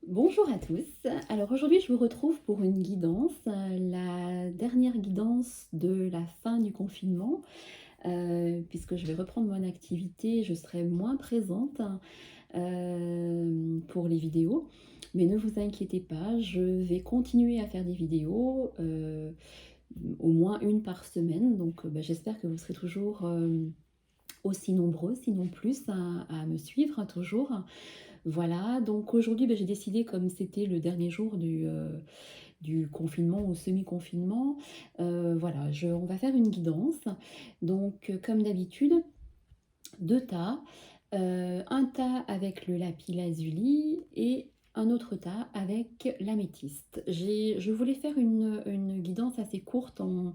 Bonjour à tous. Alors aujourd'hui, je vous retrouve pour une guidance, la dernière guidance de la fin du confinement, puisque je vais reprendre mon activité, je serai moins présente, pour les vidéos. Mais ne vous inquiétez pas, je vais continuer à faire des vidéos, au moins une par semaine. Donc, j'espère que vous serez toujours, aussi nombreux, sinon plus, à me suivre toujours. Voilà, donc aujourd'hui, j'ai décidé, comme c'était le dernier jour du confinement ou semi-confinement, voilà, on va faire une guidance. Donc, comme d'habitude, 2 tas, 1 tas avec le lapis lazuli et un autre tas avec l'améthyste. Je voulais faire une guidance assez courte en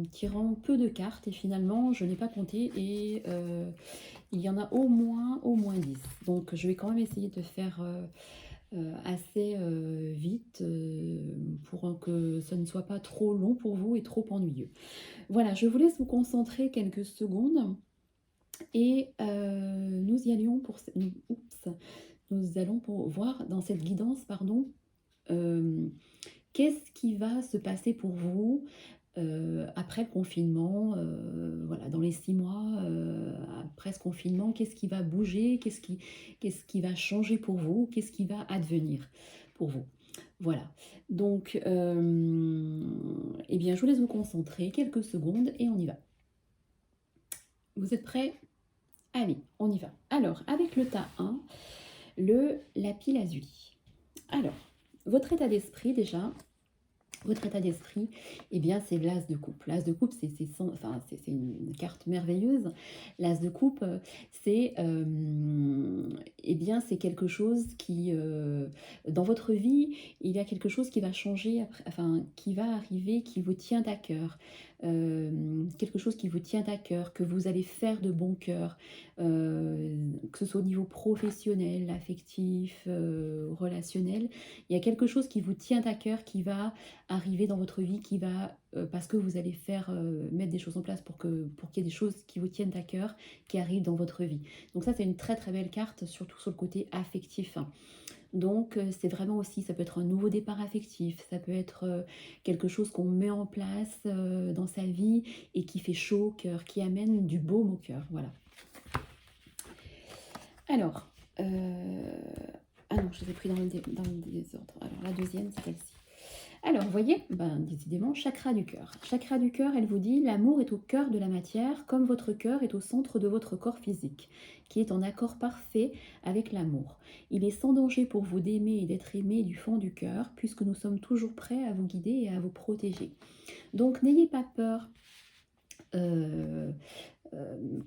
tirant peu de cartes et finalement je n'ai pas compté et il y en a au moins 10. Donc je vais quand même essayer de faire, assez, vite, pour que ça ne soit pas trop long pour vous et trop ennuyeux. Voilà, je vous laisse vous concentrer quelques secondes et nous y allions pour ce nous oups, nous allons pour voir dans cette guidance, pardon, hem, qu'est-ce qui va se passer pour vous, après le confinement, voilà, dans les 6 mois, après ce confinement, qu'est-ce qui va bouger? Qu'est-ce qui va changer pour vous? Qu'est-ce qui va advenir pour vous? Voilà, donc et bien, je vous laisse vous concentrer quelques secondes et on y va. Vous êtes prêts? Allez, on y va. Alors, avec le tas 1, le lapis lazuli. Alors, votre état d'esprit déjà, votre état d'esprit, eh bien, c'est l'as de coupe. L'as de coupe, c'est une carte merveilleuse. L'as de coupe, eh bien, c'est quelque chose qui, dans votre vie, il y a quelque chose qui va changer, enfin, qui va arriver, qui vous tient à cœur. Quelque chose qui vous tient à cœur, que vous allez faire de bon cœur, que ce soit au niveau professionnel, affectif, relationnel. Il y a quelque chose qui vous tient à cœur, qui va arriver dans votre vie, qui va, parce que vous allez faire, mettre des choses en place pour qu'il y ait des choses qui vous tiennent à cœur, qui arrivent dans votre vie. Donc ça, c'est une très, très belle carte, surtout sur le côté affectif. Donc, c'est vraiment aussi, ça peut être un nouveau départ affectif, ça peut être, quelque chose qu'on met en place, dans sa vie et qui fait chaud au cœur, qui amène du baume au cœur, voilà. Alors, ah non, je les ai pris dans le désordre. Alors la deuxième, c'est celle-ci. Alors, vous voyez, décidément, chakra du cœur. Chakra du cœur, elle vous dit, l'amour est au cœur de la matière, comme votre cœur est au centre de votre corps physique, qui est en accord parfait avec l'amour. Il est sans danger pour vous d'aimer et d'être aimé du fond du cœur, puisque nous sommes toujours prêts à vous guider et à vous protéger. Donc, n'ayez pas peur. euh,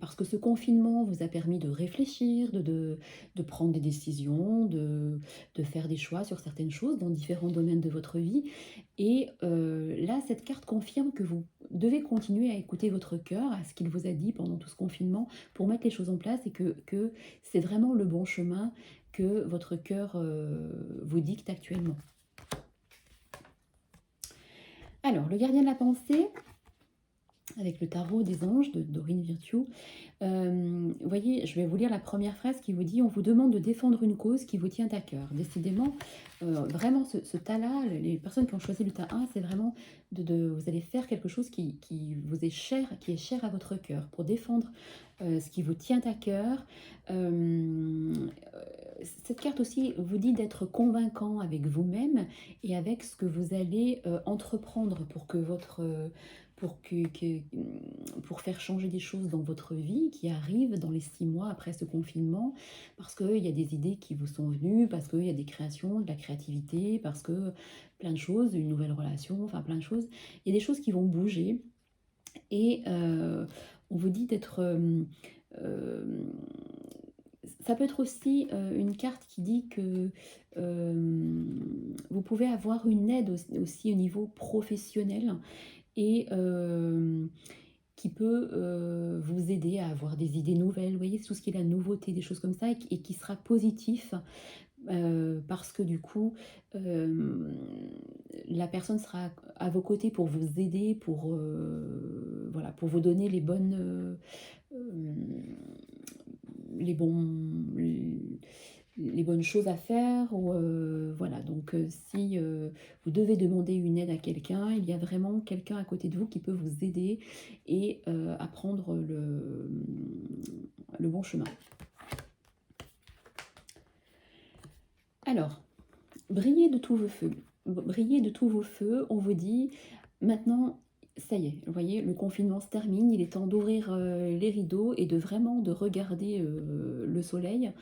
Parce que ce confinement vous a permis de réfléchir, de prendre des décisions, de faire des choix sur certaines choses dans différents domaines de votre vie. Et là, cette carte confirme que vous devez continuer à écouter votre cœur, à ce qu'il vous a dit pendant tout ce confinement, pour mettre les choses en place et que c'est vraiment le bon chemin que votre cœur vous dicte actuellement. Alors, le gardien de la pensée, avec le tarot des anges de Dorine Virtue. Vous voyez, je vais vous lire la première phrase qui vous dit: «On vous demande de défendre une cause qui vous tient à cœur». Décidément, vraiment ce tas-là, les personnes qui ont choisi le tas 1, c'est vraiment vous allez faire quelque chose qui vous est cher, qui est cher à votre cœur, pour défendre, ce qui vous tient à cœur. Cette carte aussi vous dit d'être convaincant avec vous-même et avec ce que vous allez, entreprendre pour que pour faire changer des choses dans votre vie qui arrivent dans les 6 mois après ce confinement, parce qu'il y a des idées qui vous sont venues, parce qu'il y a des créations, de la créativité, parce que plein de choses, une nouvelle relation, enfin plein de choses. Il y a des choses qui vont bouger et on vous dit d'être... ça peut être aussi une carte qui dit que vous pouvez avoir une aide aussi au niveau professionnel et qui peut vous aider à avoir des idées nouvelles. Vous voyez, tout ce qui est la nouveauté, des choses comme ça, et qui sera positif parce que du coup, la personne sera à vos côtés pour vous aider, voilà, pour vous donner les bons, les bonnes choses à faire ou voilà. Donc si vous devez demander une aide à quelqu'un, il y a vraiment quelqu'un à côté de vous qui peut vous aider et à prendre le bon chemin. Alors, brillez de tous vos feux. Brillez de tous vos feux, on vous dit maintenant, ça y est, vous voyez, le confinement se termine, il est temps d'ouvrir les rideaux et de vraiment de regarder le soleil.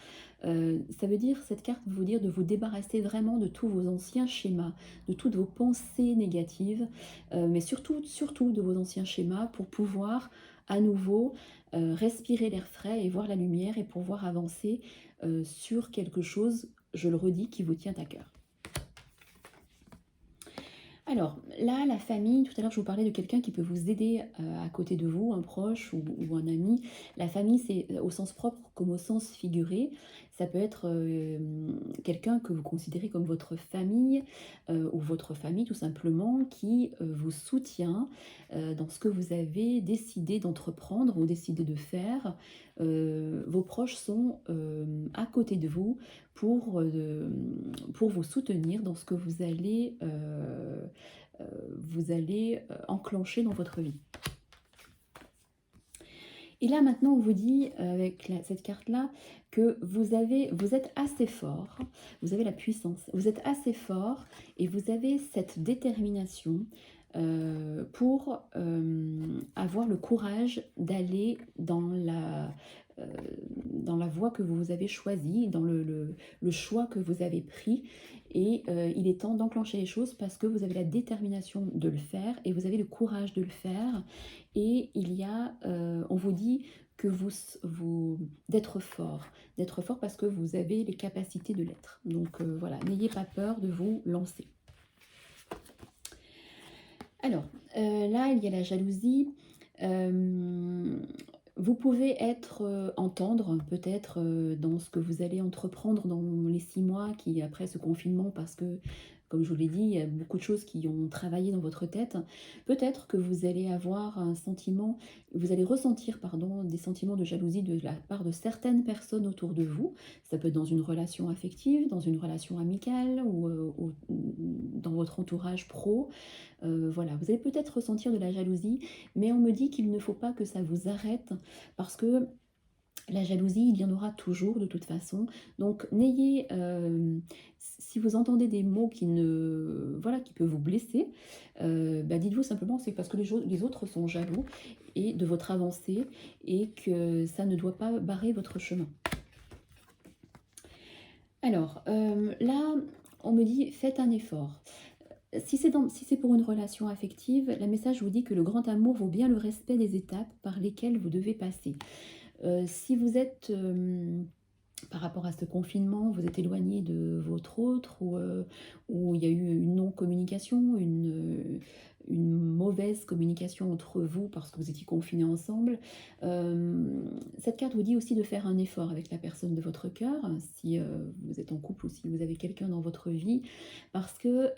Ça veut dire, cette carte veut vous dire de vous débarrasser vraiment de tous vos anciens schémas, de toutes vos pensées négatives, mais surtout, surtout de vos anciens schémas pour pouvoir à nouveau respirer l'air frais et voir la lumière et pouvoir avancer sur quelque chose, je le redis, qui vous tient à cœur. Alors là, la famille, tout à l'heure je vous parlais de quelqu'un qui peut vous aider à côté de vous, un proche ou un ami. La famille, c'est au sens propre comme au sens figuré. Ça peut être quelqu'un que vous considérez comme votre famille ou votre famille tout simplement qui vous soutient dans ce que vous avez décidé d'entreprendre ou décidé de faire. Vos proches sont à côté de vous pour vous soutenir dans ce que vous allez enclencher dans votre vie. Et là maintenant on vous dit avec cette carte-là que vous êtes assez fort, vous avez la puissance, vous êtes assez fort et vous avez cette détermination pour avoir le courage d'aller euh, dans la voie que vous avez choisie, dans le choix que vous avez pris. Et il est temps d'enclencher les choses parce que vous avez la détermination de le faire et vous avez le courage de le faire. Et on vous dit que d'être fort parce que vous avez les capacités de l'être. Donc voilà, n'ayez pas peur de vous lancer. Alors, là, il y a la jalousie. Vous pouvez entendre peut-être dans ce que vous allez entreprendre dans les 6 mois qui après ce confinement, parce que, comme je vous l'ai dit, il y a beaucoup de choses qui ont travaillé dans votre tête. Peut-être que vous allez avoir vous allez ressentir, pardon, des sentiments de jalousie de la part de certaines personnes autour de vous. Ça peut être dans une relation affective, dans une relation amicale ou dans votre entourage pro. Voilà, vous allez peut-être ressentir de la jalousie, mais on me dit qu'il ne faut pas que ça vous arrête parce que la jalousie, il y en aura toujours de toute façon. Donc si vous entendez des mots qui peuvent vous blesser, dites-vous simplement c'est parce que les autres sont jaloux et de votre avancée et que ça ne doit pas barrer votre chemin. Alors là, on me dit faites un effort. Si c'est pour une relation affective, le message vous dit que le grand amour vaut bien le respect des étapes par lesquelles vous devez passer. Si vous êtes, par rapport à ce confinement, vous êtes éloigné de votre autre ou il y a eu une non-communication, une mauvaise communication entre vous parce que vous étiez confinés ensemble, cette carte vous dit aussi de faire un effort avec la personne de votre cœur, si vous êtes en couple ou si vous avez quelqu'un dans votre vie, parce que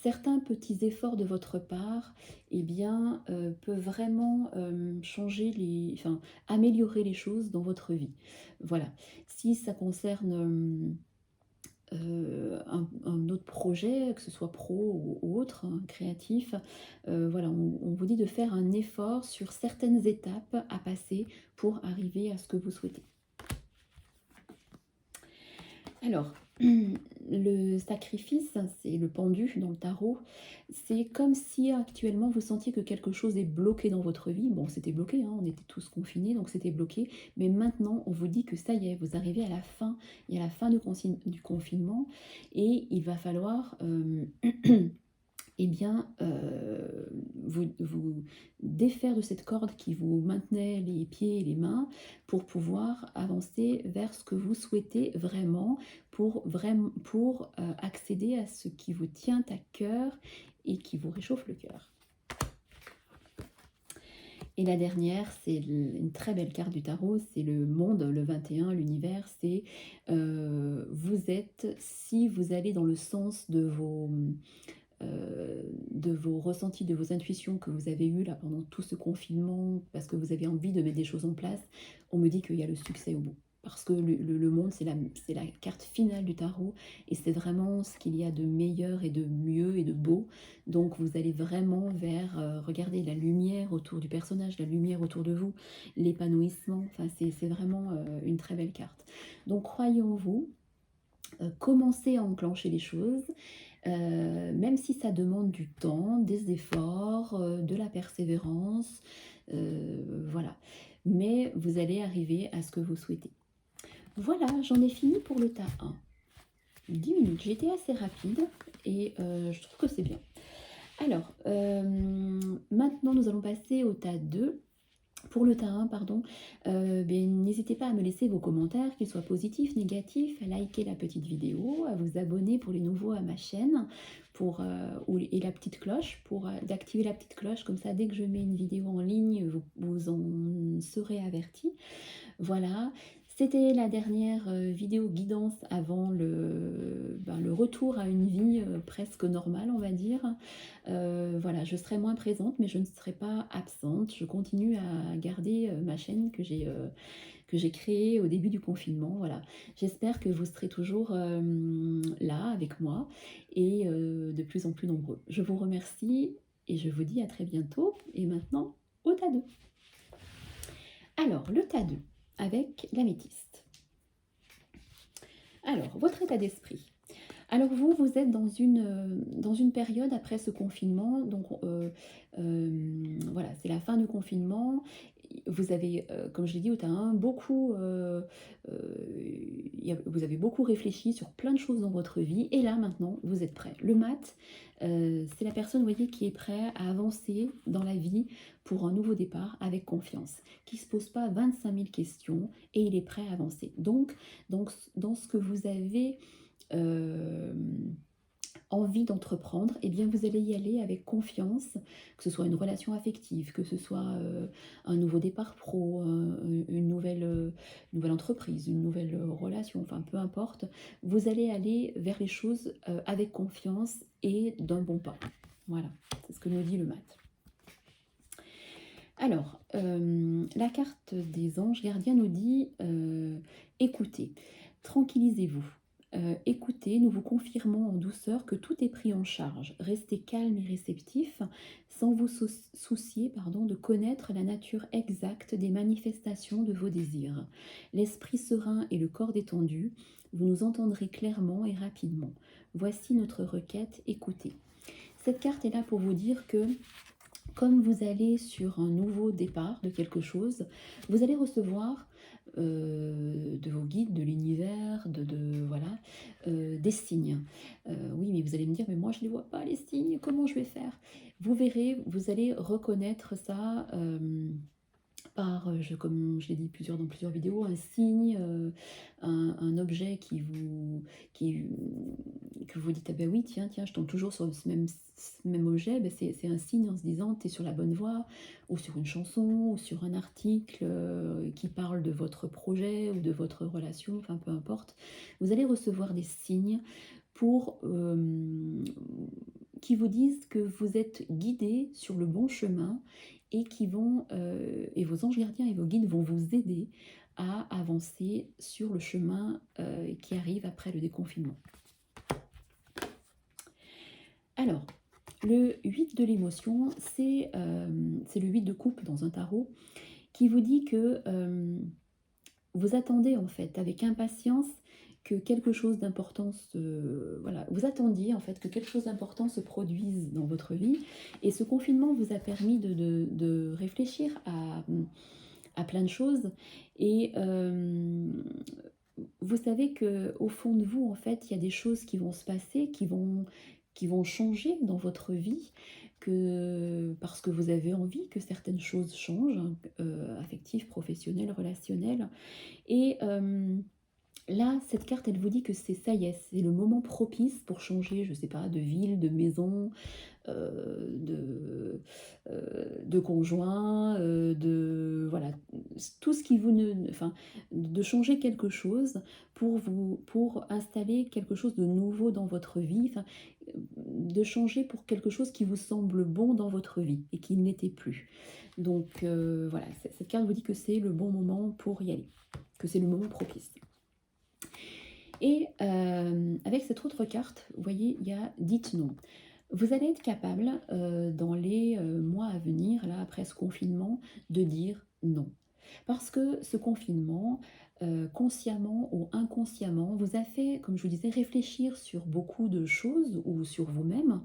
certains petits efforts de votre part peuvent vraiment améliorer les choses dans votre vie. Voilà. Si ça concerne un autre projet, que ce soit pro ou autre, hein, créatif, voilà, on vous dit de faire un effort sur certaines étapes à passer pour arriver à ce que vous souhaitez. Alors, le sacrifice, c'est le pendu dans le tarot. C'est comme si actuellement vous sentiez que quelque chose est bloqué dans votre vie. Bon, c'était bloqué, hein, on était tous confinés, donc c'était bloqué. Mais maintenant, on vous dit que ça y est, vous arrivez à la fin, il y a la fin du confinement et il va falloir vous défaire de cette corde qui vous maintenait les pieds et les mains pour pouvoir avancer vers ce que vous souhaitez vraiment, pour accéder à ce qui vous tient à cœur et qui vous réchauffe le cœur. Et la dernière, c'est une très belle carte du tarot, c'est le monde, le 21, l'univers, c'est si vous allez dans le sens de vos ressentis, de vos intuitions que vous avez eues là pendant tout ce confinement, parce que vous avez envie de mettre des choses en place, on me dit qu'il y a le succès au bout. parce que le monde, c'est la carte finale du tarot et c'est vraiment ce qu'il y a de meilleur et de mieux et de beau. Donc vous allez vraiment vers, regardez la lumière autour du personnage, la lumière autour de vous, l'épanouissement, enfin c'est vraiment une très belle carte. Donc croyez en vous, commencez à enclencher les choses, même si ça demande du temps, des efforts, de la persévérance, voilà. Mais vous allez arriver à ce que vous souhaitez. Voilà, j'en ai fini pour le tas 1. 10 minutes, j'ai été assez rapide et je trouve que c'est bien. Alors, maintenant nous allons passer au tas 2. Pour le tas 1, pardon, n'hésitez pas à me laisser vos commentaires, qu'ils soient positifs, négatifs, à liker la petite vidéo, à vous abonner pour les nouveaux à ma chaîne, et la petite cloche, d'activer la petite cloche, comme ça dès que je mets une vidéo en ligne, vous en serez avertis. Voilà, c'était la dernière vidéo guidance avant le retour à une vie presque normale, on va dire. Voilà, je serai moins présente, mais je ne serai pas absente. Je continue à garder ma chaîne que j'ai créée au début du confinement. Voilà, j'espère que vous serez toujours là avec moi et de plus en plus nombreux. Je vous remercie et je vous dis à très bientôt. Et maintenant, au tas 2. Alors, le tas 2 avec l'améthyste. Alors, votre état d'esprit. Alors vous êtes dans une période après ce confinement, donc voilà, c'est la fin du confinement. Vous avez, comme je l'ai dit au tas 1, vous avez beaucoup réfléchi sur plein de choses dans votre vie, et là maintenant, vous êtes prêt. Le mat, c'est la personne, vous voyez, qui est prêt à avancer dans la vie pour un nouveau départ avec confiance, qui ne se pose pas 25 000 questions, et il est prêt à avancer. Donc dans ce que vous avez envie d'entreprendre, eh bien vous allez y aller avec confiance, que ce soit une relation affective, que ce soit un nouveau départ pro, une nouvelle entreprise, une nouvelle relation, enfin peu importe, vous allez aller vers les choses avec confiance et d'un bon pas. Voilà, c'est ce que nous dit le mat. Alors, la carte des anges gardiens nous dit écoutez, tranquillisez-vous. Écoutez, nous vous confirmons en douceur que tout est pris en charge. Restez calme et réceptif, sans vous soucier de connaître la nature exacte des manifestations de vos désirs. L'esprit serein et le corps détendu, vous nous entendrez clairement et rapidement. Voici notre requête, écoutez. Cette carte est là pour vous dire que comme vous allez sur un nouveau départ de quelque chose, vous allez recevoir de vos guides, de l'univers, voilà, des signes. Oui, mais vous allez me dire, mais moi je ne les vois pas les signes, comment je vais faire? Vous verrez, vous allez reconnaître ça par, comme je l'ai dit dans plusieurs vidéos, un signe, un objet que vous dites, ah ben oui, tiens, je tombe toujours sur ce même objet, ben c'est un signe en se disant, tu es sur la bonne voie, ou sur une chanson, ou sur un article qui parle de votre projet ou de votre relation, enfin peu importe. Vous allez recevoir des signes qui vous disent que vous êtes guidé sur le bon chemin et et vos anges gardiens et vos guides vont vous aider à avancer sur le chemin qui arrive après le déconfinement. Alors, le 8 de l'émotion, c'est le 8 de coupe dans un tarot qui vous dit que vous attendez en fait avec impatience que quelque chose d'important vous attendiez en fait que quelque chose d'important se produise dans votre vie, et ce confinement vous a permis de réfléchir à plein de choses, et vous savez que au fond de vous en fait il y a des choses qui vont se passer, qui vont changer dans votre vie, parce que vous avez envie que certaines choses changent, affectives, professionnelles, relationnelles, et là, cette carte, elle vous dit que ça y est, c'est le moment propice pour changer, je ne sais pas, de ville, de maison, de conjoint, voilà, tout ce qui vous enfin, de changer quelque chose pour installer quelque chose de nouveau dans votre vie, enfin, de changer pour quelque chose qui vous semble bon dans votre vie et qui ne l'était plus. Donc voilà, cette carte vous dit que c'est le bon moment pour y aller. que c'est le moment propice. Et avec cette autre carte, vous voyez, il y a dites non. Vous allez être capable, dans les mois à venir, là, après ce confinement, de dire non. Parce que ce confinement, consciemment ou inconsciemment, vous a fait, comme je vous disais, réfléchir sur beaucoup de choses ou sur vous-même,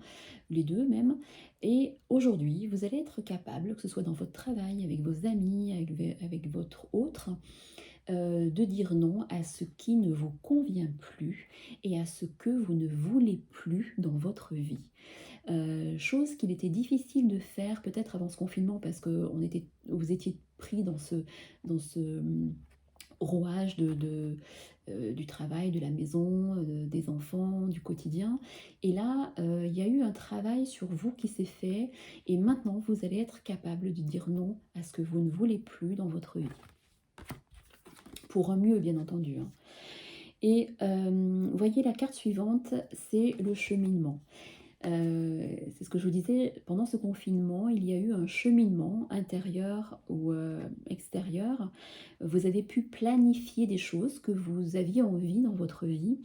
les deux même. Et aujourd'hui, vous allez être capable, que ce soit dans votre travail, avec vos amis, avec votre autre, de dire non à ce qui ne vous convient plus et à ce que vous ne voulez plus dans votre vie. Chose qu'il était difficile de faire peut-être avant ce confinement parce que vous étiez pris dans ce rouage du travail, de la maison, des enfants, du quotidien. Et là, il y a eu un travail sur vous qui s'est fait et maintenant vous allez être capable de dire non à ce que vous ne voulez plus dans votre vie. Pour un mieux, bien entendu, hein. Et vous voyez, la carte suivante, c'est le cheminement. C'est ce que je vous disais, pendant ce confinement, il y a eu un cheminement intérieur ou extérieur. Vous avez pu planifier des choses que vous aviez envie dans votre vie.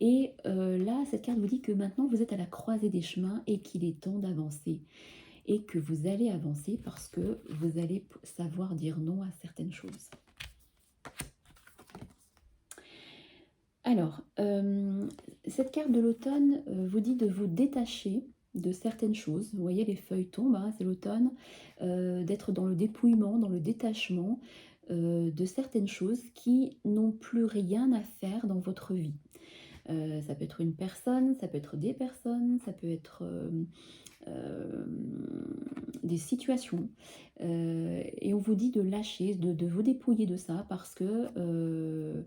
Et là, cette carte vous dit que maintenant, vous êtes à la croisée des chemins et qu'il est temps d'avancer. Et que vous allez avancer parce que vous allez savoir dire non à certaines choses. Alors, cette carte de l'automne vous dit de vous détacher de certaines choses. Vous voyez, les feuilles tombent, hein, c'est l'automne. D'être dans le dépouillement, dans le détachement de certaines choses qui n'ont plus rien à faire dans votre vie. Ça peut être une personne, ça peut être des personnes, ça peut être des situations. Et on vous dit de lâcher, de vous dépouiller de ça parce que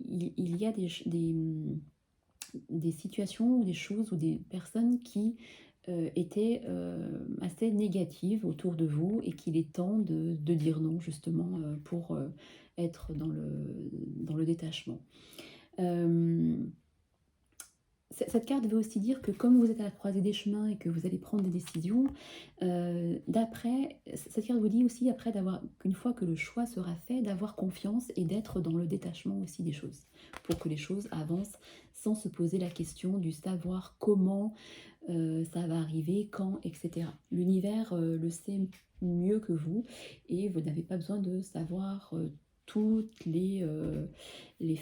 il y a des situations ou des choses ou des personnes qui étaient assez négatives autour de vous et qu'il est temps de dire non justement pour être dans le détachement. Cette carte veut aussi dire que comme vous êtes à la croisée des chemins et que vous allez prendre des décisions, cette carte vous dit aussi après qu'une fois que le choix sera fait, d'avoir confiance et d'être dans le détachement aussi des choses, pour que les choses avancent sans se poser la question du savoir comment ça va arriver, quand, etc. L'univers le sait mieux que vous et vous n'avez pas besoin de savoir toutes les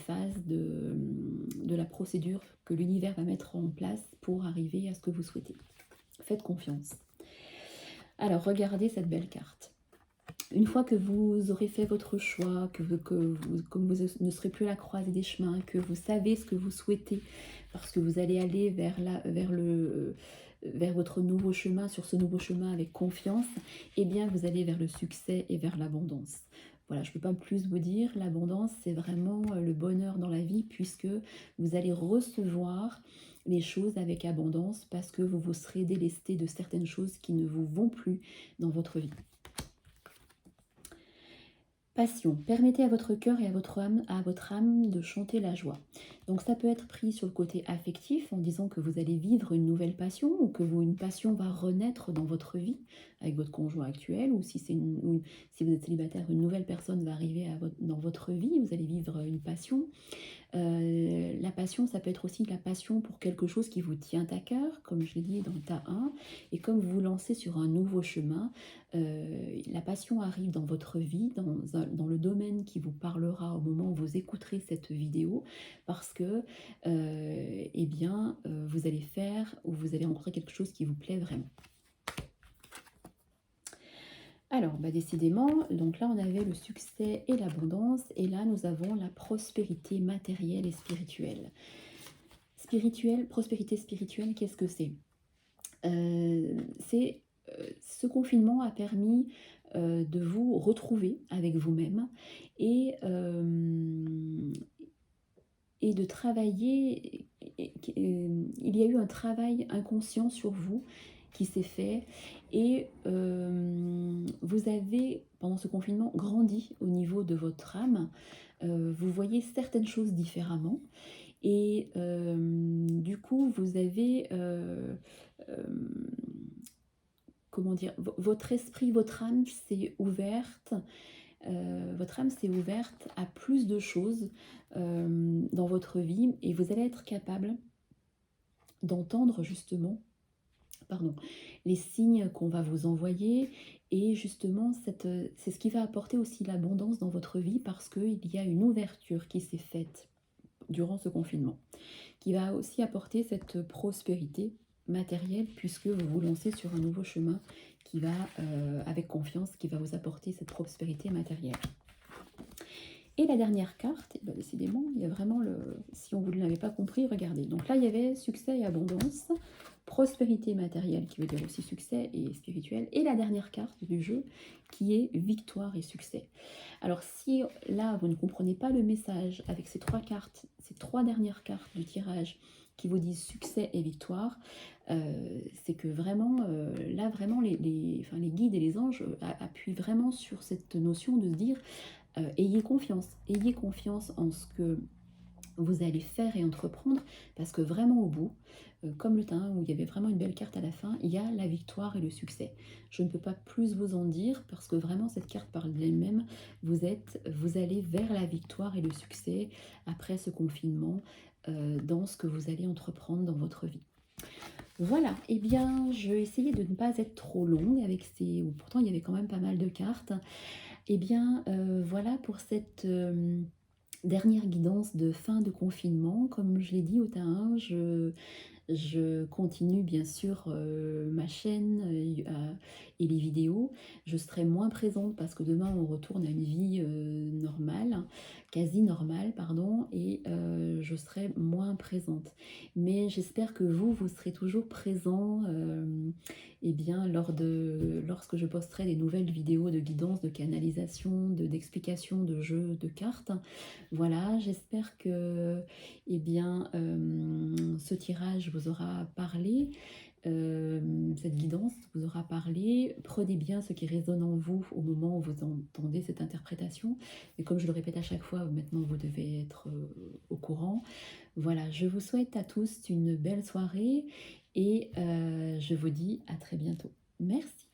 phases de la procédure que l'univers va mettre en place pour arriver à ce que vous souhaitez. Faites confiance. Alors, regardez cette belle carte. Une fois que vous aurez fait votre choix, comme vous ne serez plus à la croisée des chemins, que vous savez ce que vous souhaitez, parce que vous allez aller vers votre nouveau chemin, sur ce nouveau chemin avec confiance, eh bien vous allez vers le succès et vers l'abondance. Voilà, je ne peux pas plus vous dire, l'abondance c'est vraiment le bonheur dans la vie puisque vous allez recevoir les choses avec abondance parce que vous vous serez délesté de certaines choses qui ne vous vont plus dans votre vie. Passion. Permettez à votre cœur et à votre âme de chanter la joie. Donc ça peut être pris sur le côté affectif en disant que vous allez vivre une nouvelle passion ou que une passion va renaître dans votre vie avec votre conjoint actuel ou si vous êtes célibataire, une nouvelle personne va arriver dans votre vie, vous allez vivre une passion. La passion, ça peut être aussi la passion pour quelque chose qui vous tient à cœur, comme je l'ai dit dans le tas 1. Et comme vous vous lancez sur un nouveau chemin, la passion arrive dans votre vie, dans le domaine qui vous parlera au moment où vous écouterez cette vidéo, parce que vous allez faire ou vous allez rencontrer quelque chose qui vous plaît vraiment. Alors, décidément, donc là on avait le succès et l'abondance, et là nous avons la prospérité matérielle et spirituelle. Prospérité spirituelle, qu'est-ce que c'est? Ce confinement a permis de vous retrouver avec vous-même et de travailler. Il y a eu un travail inconscient sur vous qui s'est fait et vous avez, pendant ce confinement, grandi au niveau de votre âme. Vous voyez certaines choses différemment et du coup, vous avez, comment dire, votre esprit, votre âme s'est ouverte votre âme s'est ouverte à plus de choses dans votre vie et vous allez être capable d'entendre justement, pardon, les signes qu'on va vous envoyer et justement c'est ce qui va apporter aussi l'abondance dans votre vie parce qu'il y a une ouverture qui s'est faite durant ce confinement, qui va aussi apporter cette prospérité matérielle puisque vous vous lancez sur un nouveau chemin qui va, avec confiance, qui va vous apporter cette prospérité matérielle. Et la dernière carte, eh ben, décidément, il y a vraiment le... Si on vous ne l'avez pas compris, regardez. Donc là, il y avait succès et abondance, prospérité matérielle, qui veut dire aussi succès et spirituel. Et la dernière carte du jeu, qui est victoire et succès. Alors si là, vous ne comprenez pas le message avec ces trois cartes, ces trois dernières cartes du tirage, qui vous disent succès et victoire, c'est que vraiment, là, vraiment, enfin, les guides et les anges appuient vraiment sur cette notion de se dire ayez confiance en ce que vous allez faire et entreprendre, parce que vraiment au bout, comme le tain où il y avait vraiment une belle carte à la fin, il y a la victoire et le succès. Je ne peux pas plus vous en dire, parce que vraiment cette carte parle d'elle-même. Vous allez vers la victoire et le succès après ce confinement, dans ce que vous allez entreprendre dans votre vie. Voilà, eh bien, je vais essayer de ne pas être trop longue avec ces... Pourtant, il y avait quand même pas mal de cartes. Eh bien, voilà pour cette dernière guidance de fin de confinement. Comme je l'ai dit au tas 1, je continue bien sûr ma chaîne et les vidéos. Je serai moins présente parce que demain on retourne à une vie normale, quasi normale, pardon, et je serai moins présente. Mais j'espère que vous serez toujours présent eh bien, lorsque je posterai des nouvelles vidéos de guidance, de canalisation, d'explication de jeux de cartes. Voilà, j'espère que eh bien, ce tirage vous aura parlé, cette guidance vous aura parlé. Prenez bien ce qui résonne en vous au moment où vous entendez cette interprétation. Et comme je le répète à chaque fois, maintenant vous devez être au courant. Voilà, je vous souhaite à tous une belle soirée et je vous dis à très bientôt. Merci.